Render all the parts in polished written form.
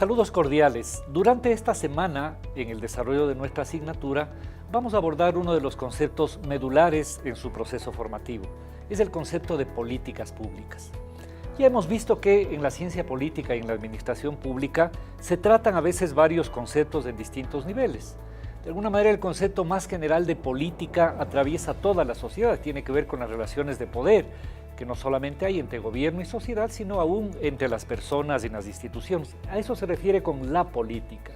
Saludos cordiales. Durante esta semana, en el desarrollo de nuestra asignatura, vamos a abordar uno de los conceptos medulares en su proceso formativo. Es el concepto de políticas públicas. Ya hemos visto que en la ciencia política y en la administración pública se tratan a veces varios conceptos en distintos niveles. De alguna manera, el concepto más general de política atraviesa toda la sociedad, tiene que ver con las relaciones de poder, que no solamente hay entre gobierno y sociedad, sino aún entre las personas y las instituciones. A eso se refiere con la política.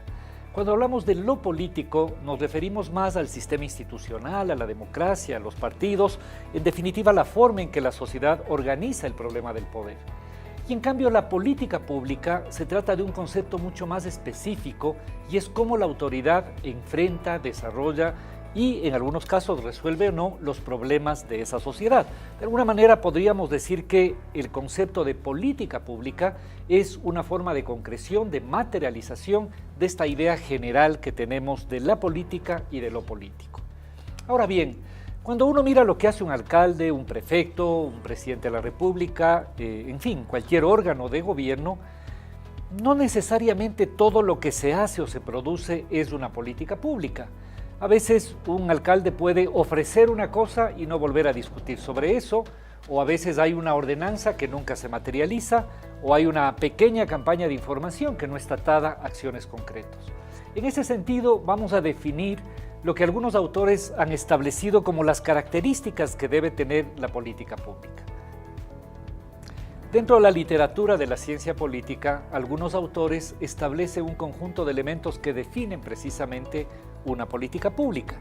Cuando hablamos de lo político, nos referimos más al sistema institucional, a la democracia, a los partidos, en definitiva, la forma en que la sociedad organiza el problema del poder. Y en cambio, la política pública se trata de un concepto mucho más específico y es cómo la autoridad enfrenta, desarrolla y en algunos casos resuelve o no los problemas de esa sociedad. De alguna manera podríamos decir que el concepto de política pública es una forma de concreción, de materialización de esta idea general que tenemos de la política y de lo político. Ahora bien, cuando uno mira lo que hace un alcalde, un prefecto, un presidente de la República, en fin, cualquier órgano de gobierno, no necesariamente todo lo que se hace o se produce es una política pública. A veces un alcalde puede ofrecer una cosa y no volver a discutir sobre eso, o a veces hay una ordenanza que nunca se materializa, o hay una pequeña campaña de información que no está atada a acciones concretas. En ese sentido, vamos a definir lo que algunos autores han establecido como las características que debe tener la política pública. Dentro de la literatura de la ciencia política, algunos autores establecen un conjunto de elementos que definen precisamente una política pública.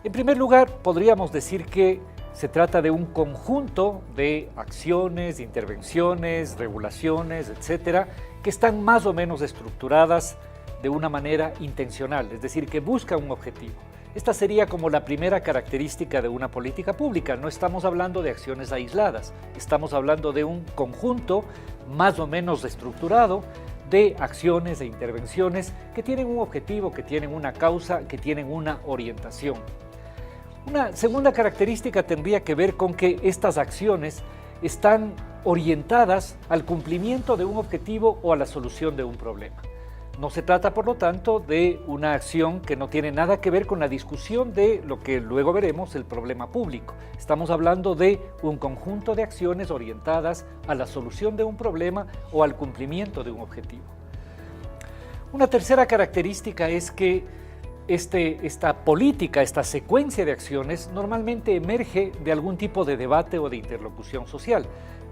En primer lugar, podríamos decir que se trata de un conjunto de acciones, intervenciones, regulaciones, etcétera, que están más o menos estructuradas de una manera intencional, es decir, que buscan un objetivo. Esta sería como la primera característica de una política pública. No estamos hablando de acciones aisladas, estamos hablando de un conjunto más o menos estructurado de acciones e intervenciones que tienen un objetivo, que tienen una causa, que tienen una orientación. Una segunda característica tendría que ver con que estas acciones están orientadas al cumplimiento de un objetivo o a la solución de un problema. No se trata, por lo tanto, de una acción que no tiene nada que ver con la discusión de lo que luego veremos, el problema público. Estamos hablando de un conjunto de acciones orientadas a la solución de un problema o al cumplimiento de un objetivo. Una tercera característica es que esta política, esta secuencia de acciones, normalmente emerge de algún tipo de debate o de interlocución social.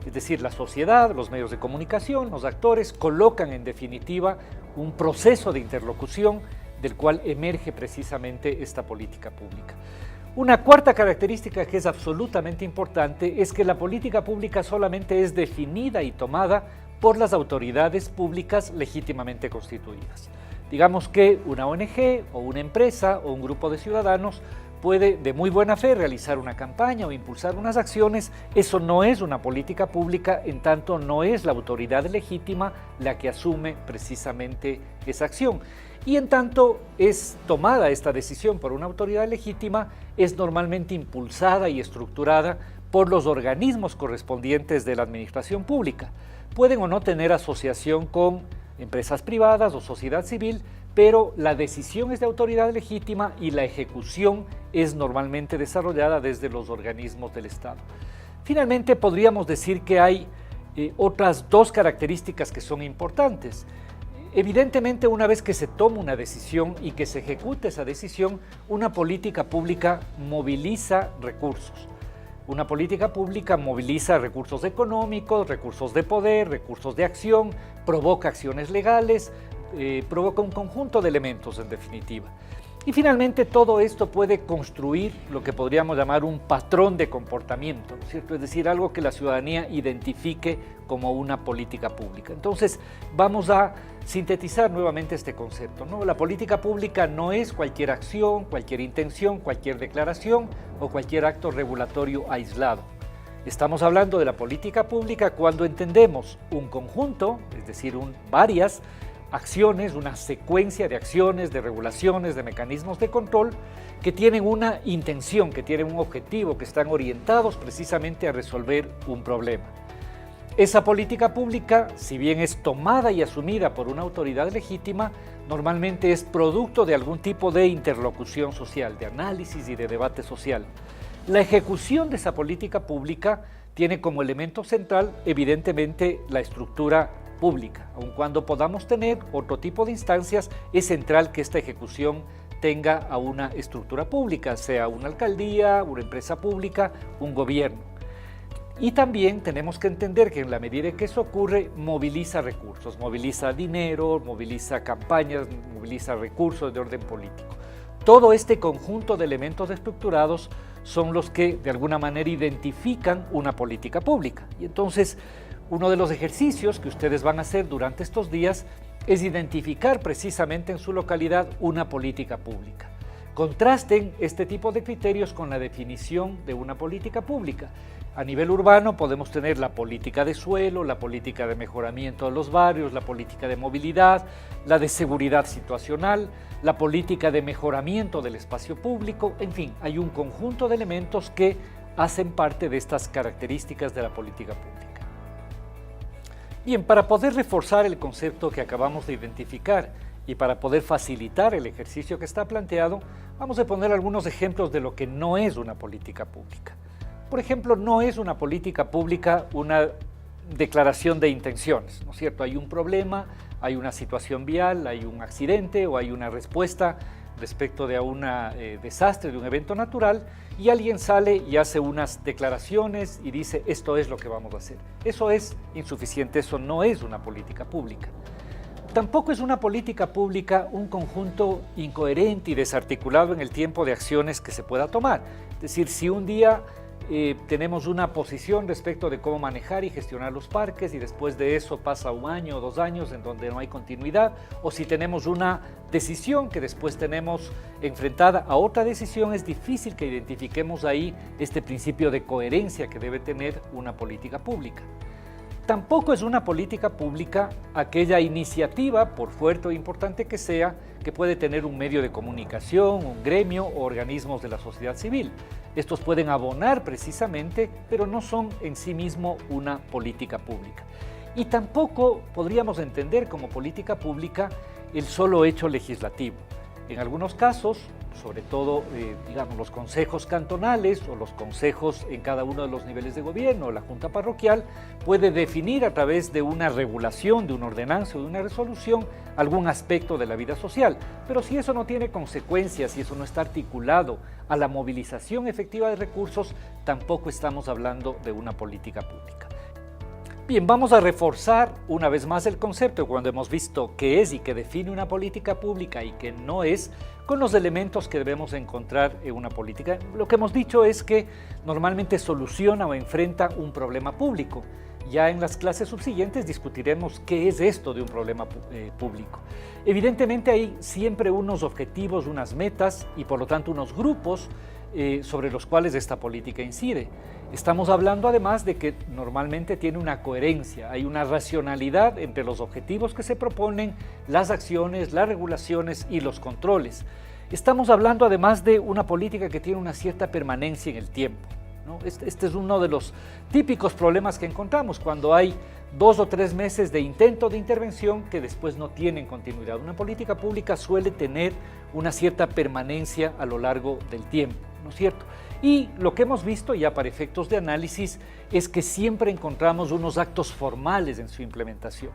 Es decir, la sociedad, los medios de comunicación, los actores colocan en definitiva un proceso de interlocución del cual emerge precisamente esta política pública. Una cuarta característica que es absolutamente importante es que la política pública solamente es definida y tomada por las autoridades públicas legítimamente constituidas. Digamos que una ONG o una empresa o un grupo de ciudadanos puede de muy buena fe realizar una campaña o impulsar unas acciones. Eso no es una política pública, en tanto no es la autoridad legítima la que asume precisamente esa acción. Y en tanto es tomada esta decisión por una autoridad legítima, es normalmente impulsada y estructurada por los organismos correspondientes de la administración pública. Pueden o no tener asociación con empresas privadas o sociedad civil, pero la decisión es de autoridad legítima y la ejecución es normalmente desarrollada desde los organismos del Estado. Finalmente, podríamos decir que hay otras dos características que son importantes. Evidentemente, una vez que se toma una decisión y que se ejecute esa decisión, una política pública moviliza recursos. Una política pública moviliza recursos económicos, recursos de poder, recursos de acción, provoca acciones legales, provoca un conjunto de elementos en definitiva. Y finalmente todo esto puede construir lo que podríamos llamar un patrón de comportamiento, ¿no es cierto? Es decir, algo que la ciudadanía identifique como una política pública. Entonces vamos a sintetizar nuevamente este concepto, ¿no? La política pública no es cualquier acción, cualquier intención, cualquier declaración o cualquier acto regulatorio aislado. Estamos hablando de la política pública cuando entendemos un conjunto, es decir, varias acciones, una secuencia de acciones, de regulaciones, de mecanismos de control que tienen una intención, que tienen un objetivo, que están orientados precisamente a resolver un problema. Esa política pública, si bien es tomada y asumida por una autoridad legítima, normalmente es producto de algún tipo de interlocución social, de análisis y de debate social. La ejecución de esa política pública tiene como elemento central, evidentemente, la estructura pública. Aun cuando podamos tener otro tipo de instancias, es central que esta ejecución tenga a una estructura pública, sea una alcaldía, una empresa pública, un gobierno. Y también tenemos que entender que en la medida en que eso ocurre, moviliza recursos, moviliza dinero, moviliza campañas, moviliza recursos de orden político. Todo este conjunto de elementos estructurados son los que de alguna manera identifican una política pública. Y entonces, uno de los ejercicios que ustedes van a hacer durante estos días es identificar precisamente en su localidad una política pública. Contrasten este tipo de criterios con la definición de una política pública. A nivel urbano podemos tener la política de suelo, la política de mejoramiento de los barrios, la política de movilidad, la de seguridad situacional, la política de mejoramiento del espacio público, en fin, hay un conjunto de elementos que hacen parte de estas características de la política pública. Bien, para poder reforzar el concepto que acabamos de identificar y para poder facilitar el ejercicio que está planteado, vamos a poner algunos ejemplos de lo que no es una política pública. Por ejemplo, no es una política pública una declaración de intenciones, ¿no es cierto? Hay un problema, hay una situación vial, hay un accidente o hay una respuesta respecto de un desastre, de un evento natural, y alguien sale y hace unas declaraciones y dice esto es lo que vamos a hacer. Eso es insuficiente, eso no es una política pública. Tampoco es una política pública un conjunto incoherente y desarticulado en el tiempo de acciones que se pueda tomar. Es decir, si un día tenemos una posición respecto de cómo manejar y gestionar los parques y después de eso pasa 1 año o 2 años en donde no hay continuidad, o si tenemos una decisión que después tenemos enfrentada a otra decisión, es difícil que identifiquemos ahí este principio de coherencia que debe tener una política pública. Tampoco es una política pública aquella iniciativa, por fuerte o importante que sea, que puede tener un medio de comunicación, un gremio o organismos de la sociedad civil. Estos pueden abonar precisamente, pero no son en sí mismo una política pública. Y tampoco podríamos entender como política pública el solo hecho legislativo. En algunos casos, sobre todo, digamos, los consejos cantonales o los consejos en cada uno de los niveles de gobierno, la junta parroquial, puede definir a través de una regulación, de una ordenanza o de una resolución algún aspecto de la vida social. Pero si eso no tiene consecuencias, si eso no está articulado a la movilización efectiva de recursos, tampoco estamos hablando de una política pública. Bien, vamos a reforzar una vez más el concepto cuando hemos visto qué es y qué define una política pública y qué no es, con los elementos que debemos encontrar en una política. Lo que hemos dicho es que normalmente soluciona o enfrenta un problema público. Ya en las clases subsiguientes discutiremos qué es esto de un problema público. Evidentemente hay siempre unos objetivos, unas metas y por lo tanto unos grupos sobre los cuales esta política incide. Estamos hablando además de que normalmente tiene una coherencia, hay una racionalidad entre los objetivos que se proponen, las acciones, las regulaciones y los controles. Estamos hablando además de una política que tiene una cierta permanencia en el tiempo, ¿no? Este es uno de los típicos problemas que encontramos cuando hay 2 o 3 meses de intento de intervención que después no tienen continuidad. Una política pública suele tener una cierta permanencia a lo largo del tiempo, ¿no es cierto? Y lo que hemos visto ya para efectos de análisis es que siempre encontramos unos actos formales en su implementación.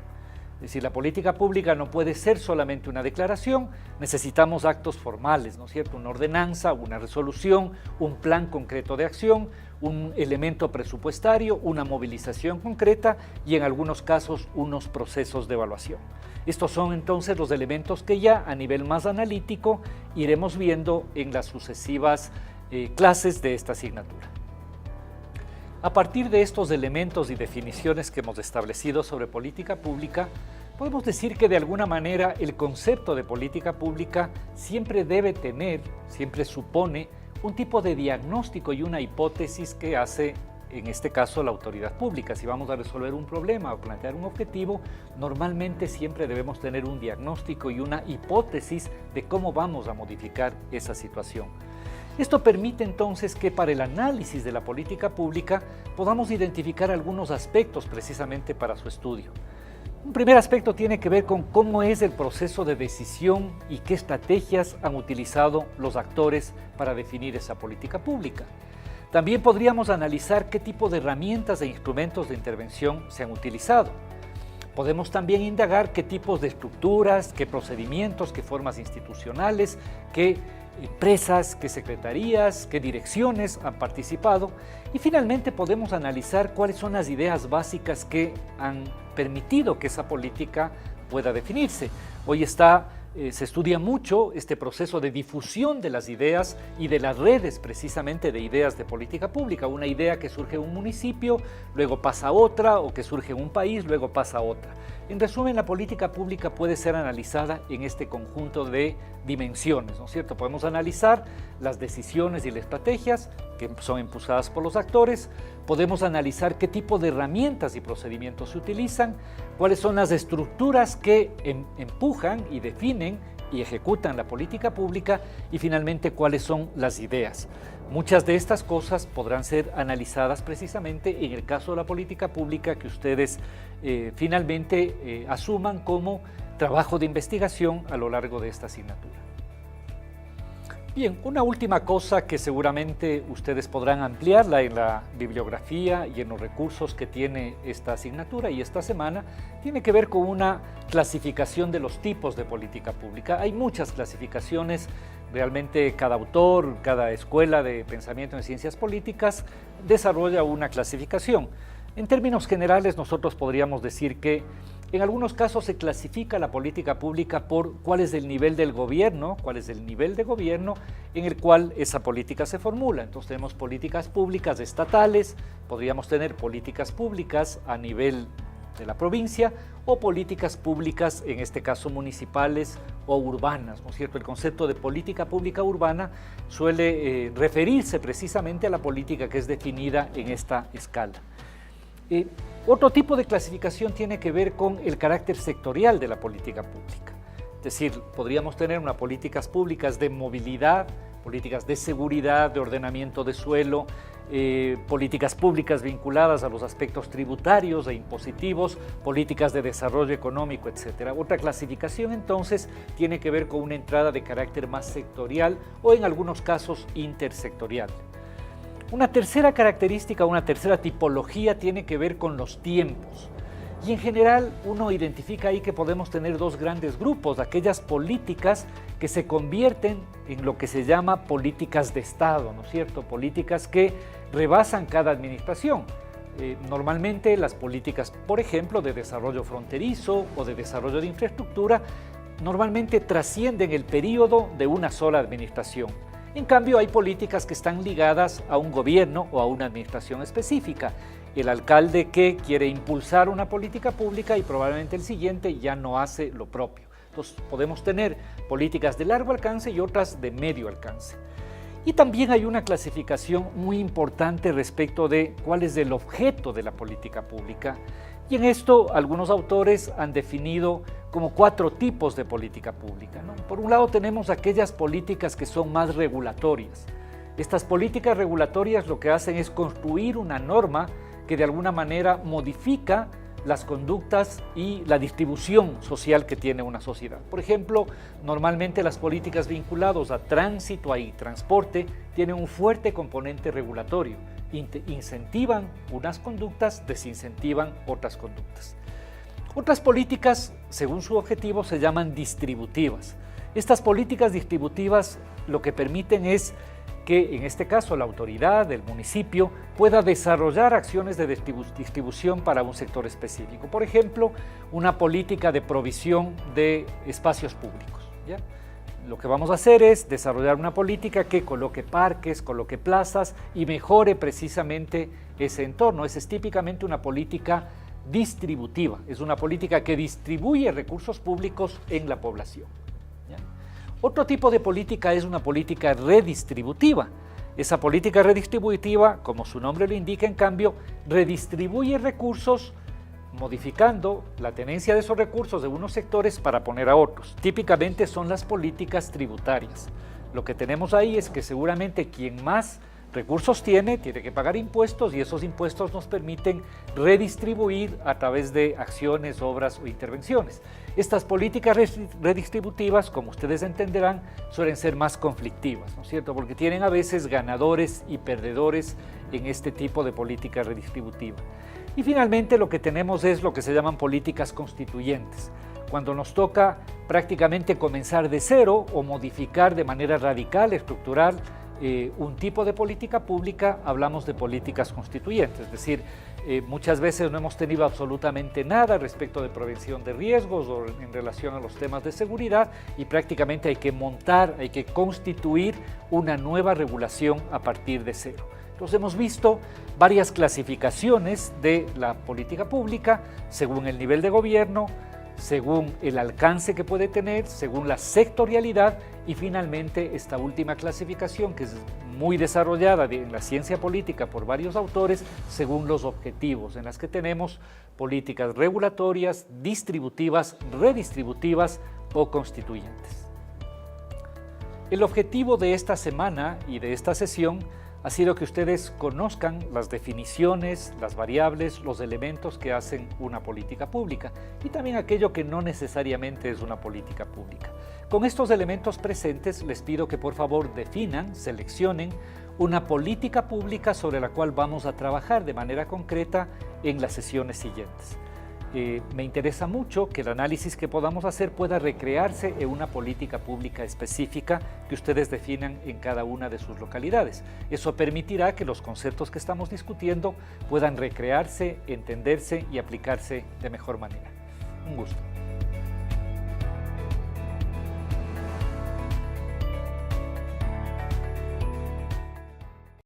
Es decir, la política pública no puede ser solamente una declaración, necesitamos actos formales, ¿no es cierto? Una ordenanza, una resolución, un plan concreto de acción, un elemento presupuestario, una movilización concreta y en algunos casos unos procesos de evaluación. Estos son entonces los elementos que ya a nivel más analítico iremos viendo en las sucesivas clases de esta asignatura. A partir de estos elementos y definiciones que hemos establecido sobre política pública, podemos decir que de alguna manera el concepto de política pública siempre debe tener, siempre supone un tipo de diagnóstico y una hipótesis que hace, en este caso, la autoridad pública. Si vamos a resolver un problema o plantear un objetivo, normalmente siempre debemos tener un diagnóstico y una hipótesis de cómo vamos a modificar esa situación. Esto permite entonces que para el análisis de la política pública podamos identificar algunos aspectos precisamente para su estudio. Un primer aspecto tiene que ver con cómo es el proceso de decisión y qué estrategias han utilizado los actores para definir esa política pública. También podríamos analizar qué tipo de herramientas e instrumentos de intervención se han utilizado. Podemos también indagar qué tipos de estructuras, qué procedimientos, qué formas institucionales, qué empresas, qué secretarías, qué direcciones han participado. Y finalmente podemos analizar cuáles son las ideas básicas que han permitido que esa política pueda definirse. Hoy se estudia mucho este proceso de difusión de las ideas y de las redes precisamente de ideas de política pública. Una idea que surge en un municipio, luego pasa a otra, o que surge en un país, luego pasa a otra. En resumen, la política pública puede ser analizada en este conjunto de dimensiones, ¿no es cierto? Podemos analizar las decisiones y las estrategias que son impulsadas por los actores, podemos analizar qué tipo de herramientas y procedimientos se utilizan, cuáles son las estructuras que empujan y definen y ejecutan la política pública y finalmente cuáles son las ideas. Muchas de estas cosas podrán ser analizadas precisamente en el caso de la política pública que ustedes finalmente asuman como trabajo de investigación a lo largo de esta asignatura. Bien, una última cosa que seguramente ustedes podrán ampliarla en la bibliografía y en los recursos que tiene esta asignatura y esta semana, tiene que ver con una clasificación de los tipos de política pública. Hay muchas clasificaciones, realmente cada autor, cada escuela de pensamiento en ciencias políticas desarrolla una clasificación. En términos generales, nosotros podríamos decir que en algunos casos se clasifica la política pública por cuál es el nivel del gobierno, cuál es el nivel de gobierno en el cual esa política se formula. Entonces tenemos políticas públicas estatales, podríamos tener políticas públicas a nivel de la provincia o políticas públicas, en este caso municipales o urbanas, ¿no es cierto? El concepto de política pública urbana suele referirse precisamente a la política que es definida en esta escala. Otro tipo de clasificación tiene que ver con el carácter sectorial de la política pública. Es decir, podríamos tener unas políticas públicas de movilidad, políticas de seguridad, de ordenamiento de suelo, políticas públicas vinculadas a los aspectos tributarios e impositivos, políticas de desarrollo económico, etc. Otra clasificación entonces tiene que ver con una entrada de carácter más sectorial o en algunos casos intersectorial. Una tercera característica, una tercera tipología tiene que ver con los tiempos. Y en general uno identifica ahí que podemos tener dos grandes grupos, aquellas políticas que se convierten en lo que se llama políticas de Estado, ¿no es cierto? Políticas que rebasan cada administración. Normalmente las políticas, por ejemplo, de desarrollo fronterizo o de desarrollo de infraestructura, normalmente trascienden el periodo de una sola administración. En cambio, hay políticas que están ligadas a un gobierno o a una administración específica. El alcalde que quiere impulsar una política pública y probablemente el siguiente ya no hace lo propio. Entonces, podemos tener políticas de largo alcance y otras de medio alcance. Y también hay una clasificación muy importante respecto de cuál es el objeto de la política pública. Y en esto algunos autores han definido como 4 tipos de política pública, ¿no? Por un lado tenemos aquellas políticas que son más regulatorias. Estas políticas regulatorias lo que hacen es construir una norma que de alguna manera modifica las conductas y la distribución social que tiene una sociedad. Por ejemplo, normalmente las políticas vinculadas a tránsito y transporte tienen un fuerte componente regulatorio. Incentivan unas conductas, desincentivan otras conductas. Otras políticas, según su objetivo, se llaman distributivas. Estas políticas distributivas lo que permiten es que, en este caso, la autoridad, el municipio, pueda desarrollar acciones de distribución para un sector específico. Por ejemplo, una política de provisión de espacios públicos, ¿ya? Lo que vamos a hacer es desarrollar una política que coloque parques, coloque plazas y mejore precisamente ese entorno. Esa es típicamente una política distributiva, es una política que distribuye recursos públicos en la población, ¿ya? Otro tipo de política es una política redistributiva. Esa política redistributiva, como su nombre lo indica, en cambio, redistribuye recursos modificando la tenencia de esos recursos de unos sectores para poner a otros. Típicamente son las políticas tributarias. Lo que tenemos ahí es que seguramente quien más recursos tiene que pagar impuestos y esos impuestos nos permiten redistribuir a través de acciones, obras o intervenciones. Estas políticas redistributivas, como ustedes entenderán, suelen ser más conflictivas, ¿no es cierto? Porque tienen a veces ganadores y perdedores en este tipo de política redistributiva. Y finalmente lo que tenemos es lo que se llaman políticas constituyentes, cuando nos toca prácticamente comenzar de cero o modificar de manera radical, estructural, un tipo de política pública, hablamos de políticas constituyentes, es decir, muchas veces no hemos tenido absolutamente nada respecto de prevención de riesgos o en relación a los temas de seguridad y prácticamente hay que montar, hay que constituir una nueva regulación a partir de cero. Entonces hemos visto varias clasificaciones de la política pública según el nivel de gobierno, según el alcance que puede tener, según la sectorialidad y finalmente esta última clasificación que es muy desarrollada en la ciencia política por varios autores según los objetivos, en las que tenemos políticas regulatorias, distributivas, redistributivas o constituyentes. El objetivo de esta semana y de esta sesión ha sido que ustedes conozcan las definiciones, las variables, los elementos que hacen una política pública y también aquello que no necesariamente es una política pública. Con estos elementos presentes les pido que por favor definan, seleccionen una política pública sobre la cual vamos a trabajar de manera concreta en las sesiones siguientes. Me interesa mucho que el análisis que podamos hacer pueda recrearse en una política pública específica que ustedes definan en cada una de sus localidades. Eso permitirá que los conceptos que estamos discutiendo puedan recrearse, entenderse y aplicarse de mejor manera. Un gusto.